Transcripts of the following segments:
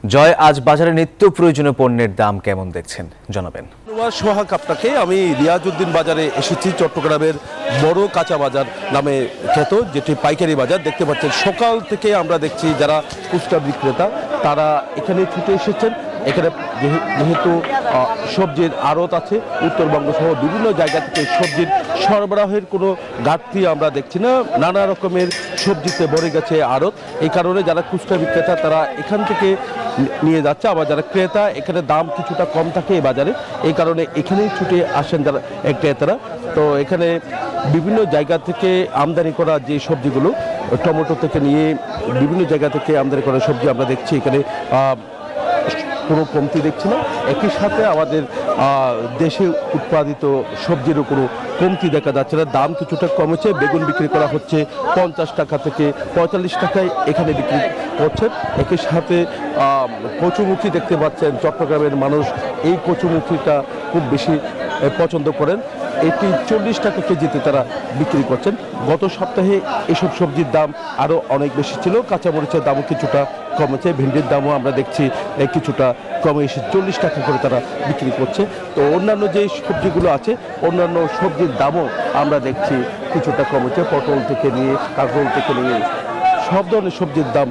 জয়, আজ বাজারে নিত্য প্রয়োজনীয় পণ্যের দাম কেমন দেখছেন জানাবেন। সোহাগ আপনাকে আমি রিয়াজউদ্দিন বাজারে এসেছি। চট্টগ্রামের বড় কাঁচা বাজার নামে খ্যাত, যেটি পাইকারি বাজার। দেখতে পাচ্ছেন সকাল থেকে আমরা দেখছি যারা খুচরা বিক্রেতা তারা এখানে ছুটে এসেছেন। এখানে যেহেতু সবজির আড়ত আছে, উত্তরবঙ্গ সহ বিভিন্ন জায়গা থেকে সবজির সরবরাহের কোনো ঘাটতি আমরা দেখছি না। নানা রকমের সবজিতে ভরে গেছে আড়ত। এই কারণে যারা খুচরা বিক্রেতা তারা এখান থেকে নিয়ে যাচ্ছে, আবার যারা ক্রেতা এখানে দাম কিছুটা কম থাকে এই বাজারে, এই কারণে এখানেই ছুটে আসেন যারা ক্রেতারা। তো এখানে বিভিন্ন জায়গা থেকে আমদানি করা যে সবজিগুলো, টমেটো থেকে নিয়ে বিভিন্ন জায়গা থেকে আমদানি করা সবজি আমরা দেখছি এখানে কোনো কমতি দেখছি না। একই সাথে আমাদের দেশে উৎপাদিত সবজিরও কোনো কমতি দেখা যাচ্ছে না। দাম কিছুটা কমেছে। বেগুন বিক্রি করা হচ্ছে 50 টাকা থেকে 45 টাকায় এখানে বিক্রি হচ্ছে। একই সাথে কচুমুখী দেখতে পাচ্ছেন, চট্টগ্রামের মানুষ এই কচুমুখীটা খুব বেশি পছন্দ করেন। এটি 40 টাকা কেজিতে তারা বিক্রি করছেন। গত সপ্তাহে এসব সবজির দাম আরও অনেক বেশি ছিল। কাঁচামরিচের দামও কিছুটা কমেছে। ভেন্ডির দামও আমরা দেখছি কিছুটা কমে এসে 40 টাকা করে তারা বিক্রি করছে। তো অন্যান্য যে সবজিগুলো আছে, অন্যান্য সবজির দামও আমরা দেখছি কিছুটা কমেছে। পটল থেকে নিয়ে কাঁকরোল থেকে নিয়ে সব ধরনের সবজির দাম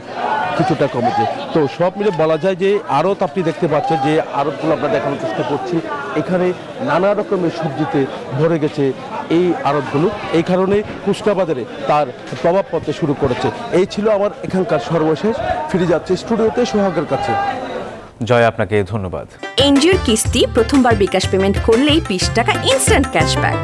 কিছুটা কমেছে। তো সব মিলে বলা যায় যে আড়ত আপনি দেখতে পাচ্ছেন, যে আড়তগুলো আমরা দেখানোর চেষ্টা করছি। এখানে নানা রকমের সবজিতে ভরে গেছে এই আড়তগুলো। এই কারণে খুচরা বাজারে তার প্রভাব পড়তে শুরু করেছে। এই ছিল আমার এখানকার সর্বশেষ। ফিরে যাচ্ছে স্টুডিওতে সোহাগের কাছে। জয়, আপনাকে ধন্যবাদ। এনজিওর কিস্তি প্রথমবার বিকাশ পেমেন্ট করলেই 20 টাকা ইনস্ট্যান্ট ক্যাশব্যাক।